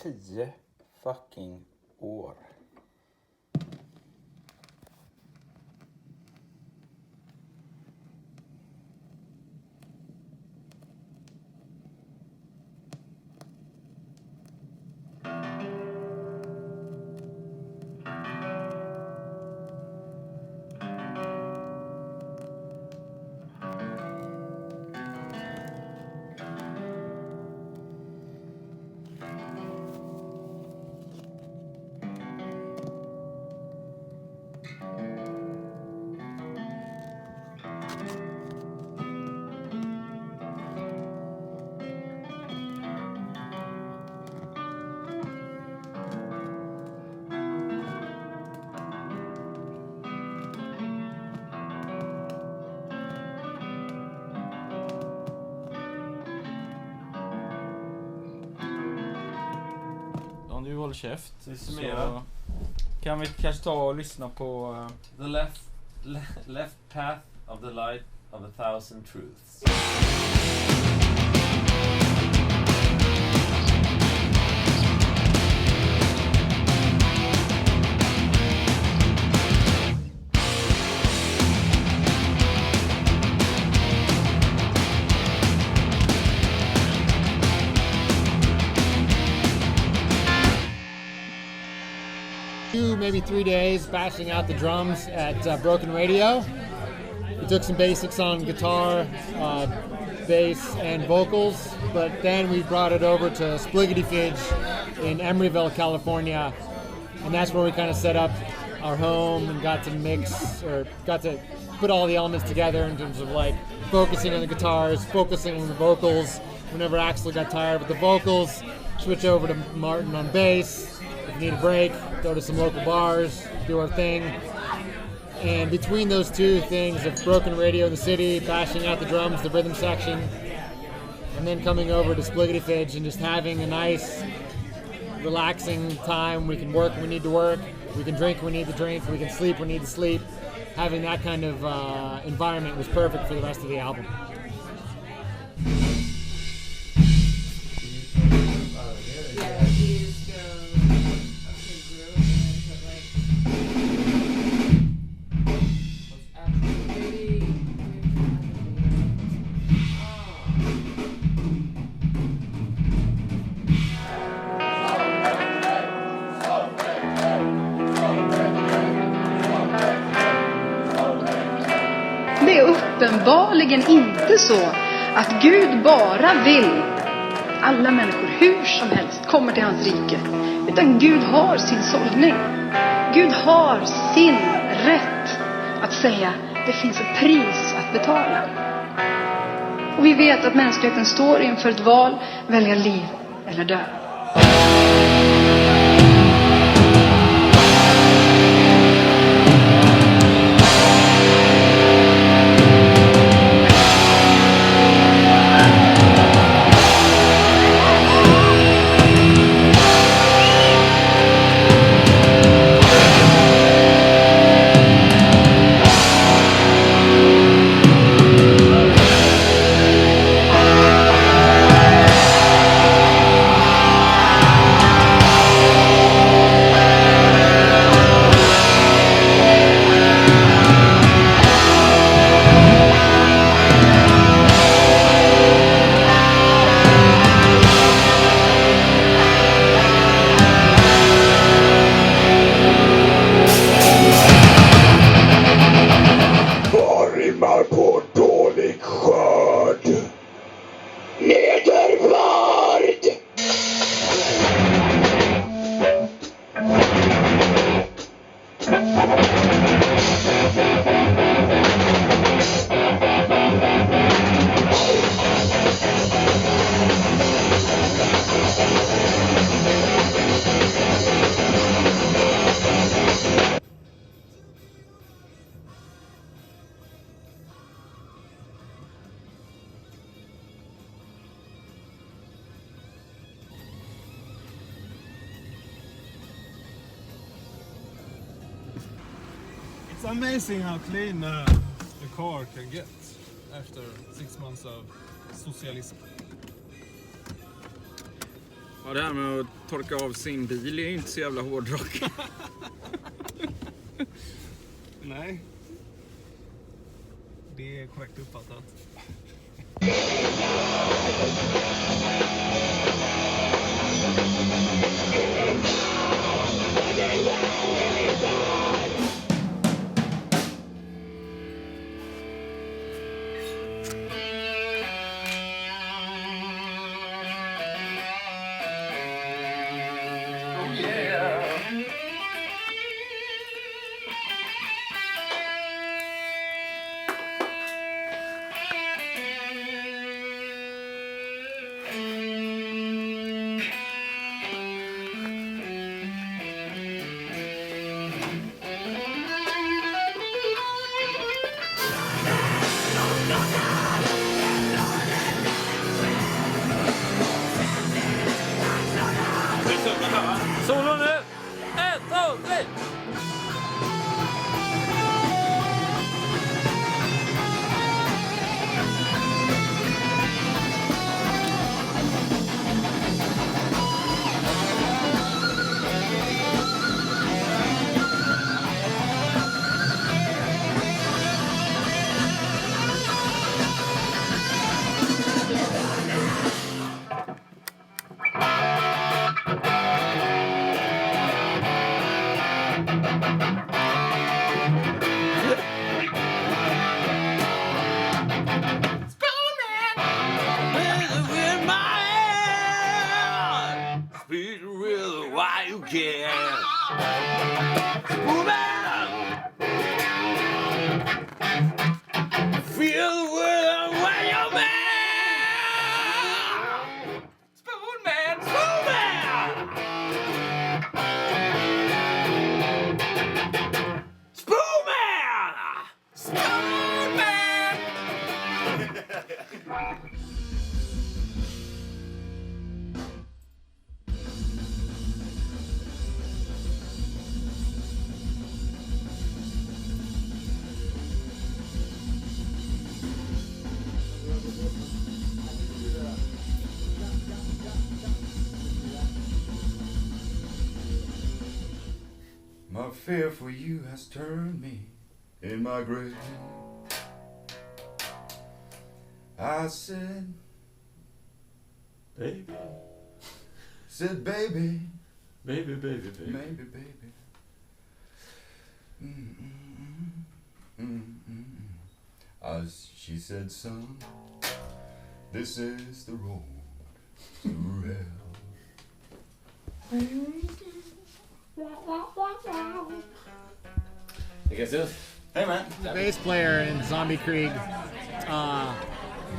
10 fucking år. Om du håller käft så kan vi kanske ta och lyssna på The left path of the light of 1,000 truths. Maybe 3 days bashing out the drums at Broken Radio. We took some basics on guitar, bass, and vocals, but then we brought it over to Spliggity Fidge in Emeryville, California, and that's where we kind of set up our home and got to put all the elements together in terms of like focusing on the guitars, focusing on the vocals. Whenever Axel got tired with the vocals, switch over to Martin on bass. If you need a break, go to some local bars, do our thing. And between those two things of Broken Radio in the city, bashing out the drums, the rhythm section, and then coming over to Spliggity Fidge and just having a nice, relaxing time. We can work when we need to work, we can drink when we need to drink, we can sleep when we need to sleep. Having that kind of environment was perfect for the rest of the album. Det är uppenbarligen inte så att Gud bara vill alla människor hur som helst kommer till hans rike. Utan Gud har sin sållning. Gud har sin rätt att säga det finns ett pris att betala. Och vi vet att mänskligheten står inför ett val, välja liv eller död. It's amazing how clean the car can get after 6 months of socialism. Ja, det här med att torka av sin bil är inte så jävla hårdrock. Nej. Det är korrekt uppfattat. Solo nu! 1, 2, 3! My fear for you has turned me in my grave. I said, baby. Said, baby. Baby, baby, baby. Maybe, baby. As she said, son, this is the road to hell. Hey guys, hey man. The bass player in Zombiekrigs,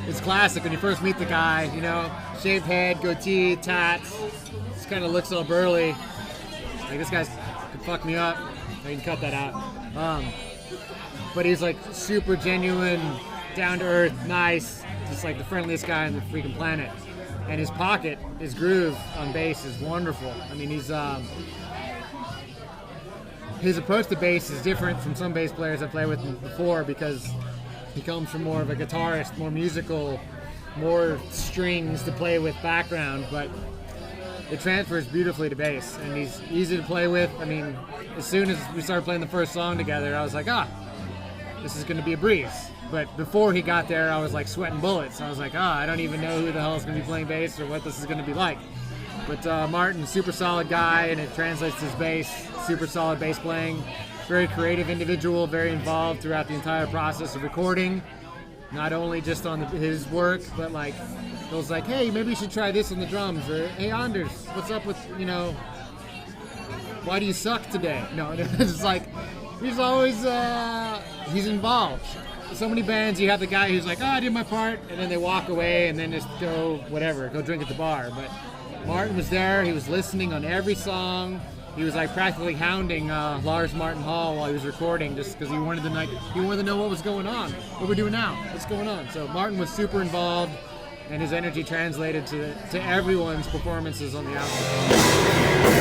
it's classic when you first meet the guy, you know, shaved head, goatee, tats, just kind of looks all burly. Like, this guy's could fuck me up. I can cut that out. But he's like super genuine, down to earth, nice, just like the friendliest guy on the freaking planet. And his pocket, his groove on bass is wonderful. I mean, his approach to bass is different from some bass players I played with before, because he comes from more of a guitarist, more musical, more strings to play with background, but it transfers beautifully to bass, and he's easy to play with. I mean, as soon as we started playing the first song together, I was like, this is going to be a breeze. But before he got there, I was like sweating bullets. I was like, I don't even know who the hell is going to be playing bass or what this is going to be like. But Martin, super solid guy, and it translates to his bass. Super solid bass playing. Very creative individual, very involved throughout the entire process of recording. Not only just on his work, but like, it was like, hey, maybe you should try this on the drums. Or, hey, Anders, what's up with, why do you suck today? No, it's like, he's always, he's involved. So many bands, you have the guy who's like, I did my part, and then they walk away and then just go drink at the bar. But Martin was there, he was listening on every song. He was like practically hounding Lars Martin Hall while he was recording, just because he wanted to know what was going on. What we're doing now? What's going on? So Martin was super involved, and his energy translated to everyone's performances on the album.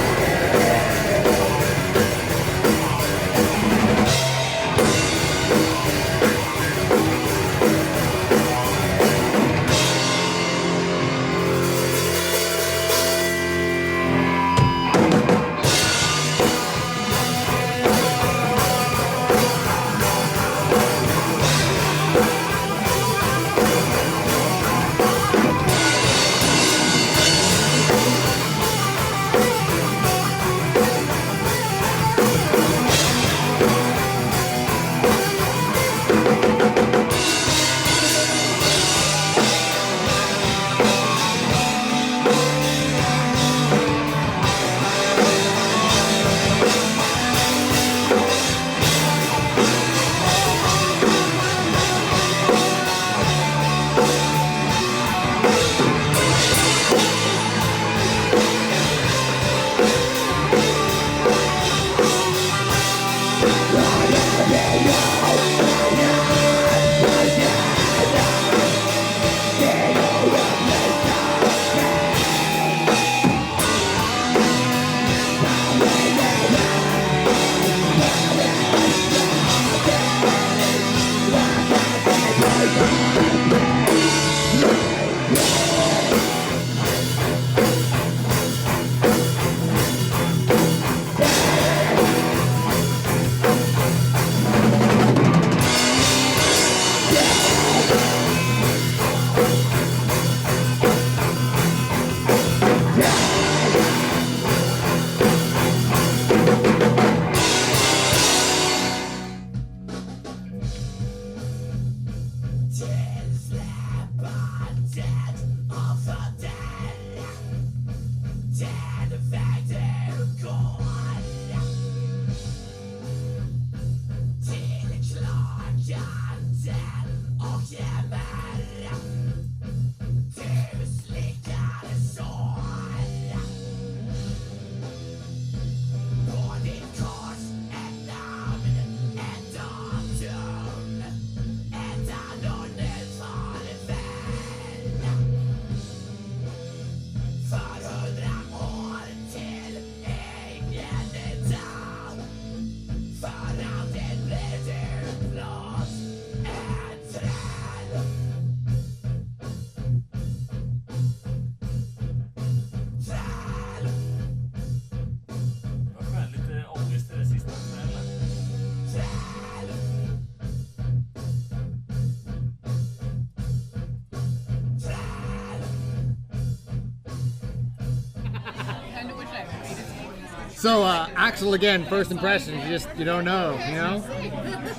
So, Axel again, first impressions, you don't know, you know?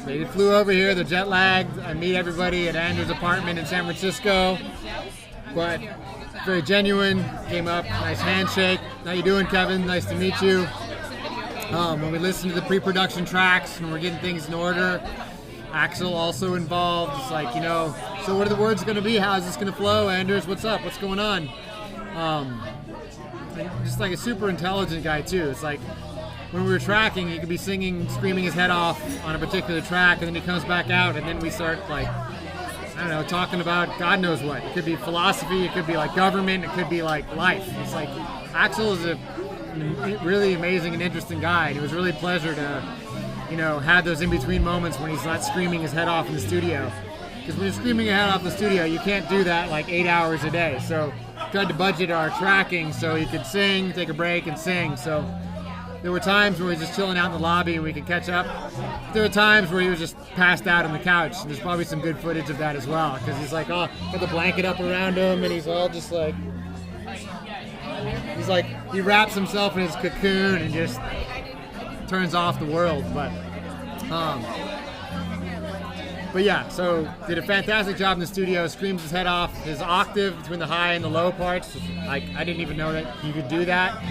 They flew over here, they're jet lagged. I meet everybody at Andrew's apartment in San Francisco, but very genuine, came up, nice handshake. How you doing, Kevin? Nice to meet you. When we listen to the pre-production tracks and we're getting things in order, Axel also involved. It's like, you know, so what are the words going to be? How is this going to flow? Anders, what's up? What's going on? Just like a super intelligent guy too. It's like when we were tracking, he could be singing, screaming his head off on a particular track, and then he comes back out, and then we start like, I don't know, talking about God knows what. It could be philosophy, it could be like government, it could be like life. It's like Axel is a really amazing and interesting guy, and it was really a pleasure to, you know, have those in-between moments when he's not screaming his head off in the studio. Because when you're screaming your head off in the studio, you can't do that like 8 hours a day. So tried to budget our tracking so he could sing, take a break, and sing. So there were times where he was just chilling out in the lobby and we could catch up. There were times where he was just passed out on the couch. And there's probably some good footage of that as well, because he's like, oh, got the blanket up around him, and he's all just like, he wraps himself in his cocoon and just turns off the world. But yeah, so did a fantastic job in the studio, screams his head off. His octave between the high and the low parts, like, I didn't even know that he could do that.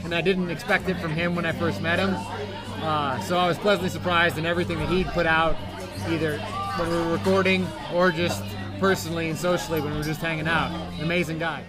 And I didn't expect it from him when I first met him. So I was pleasantly surprised in everything that he'd put out, either when we were recording or just personally and socially when we were just hanging out. An amazing guy.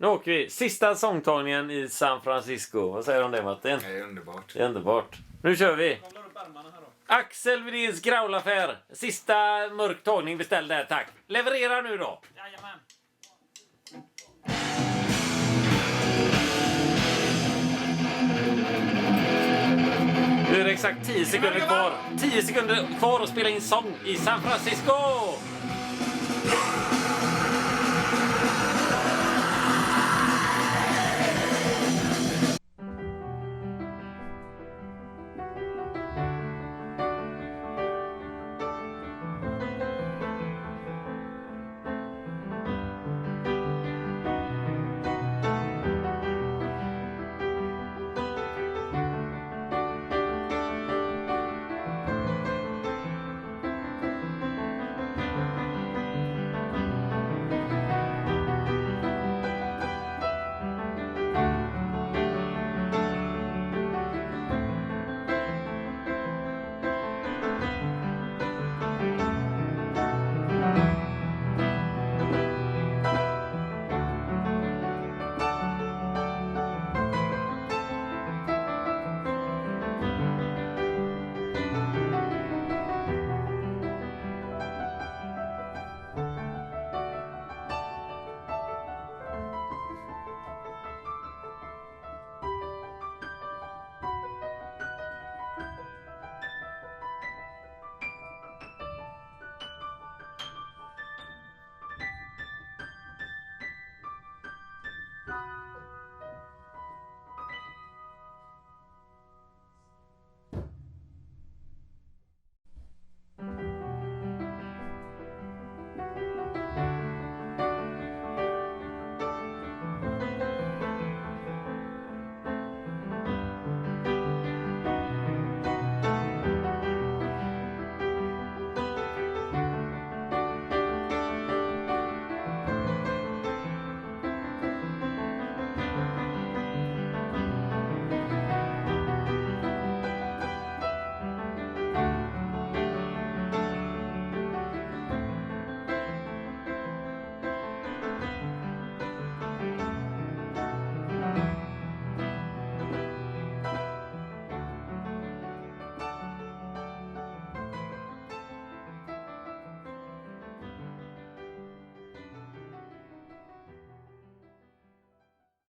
Nu åker vi. Sista sångtagningen i San Francisco. Vad säger du om det, Martin? Det är underbart. Det är underbart. Nu kör vi. Axel Widéns Graulaffär. Sista mörk tagning beställd där, tack. Leverera nu då. Jajamän. Nu är det exakt 10 sekunder kvar. 10 sekunder kvar att spela in sång i San Francisco.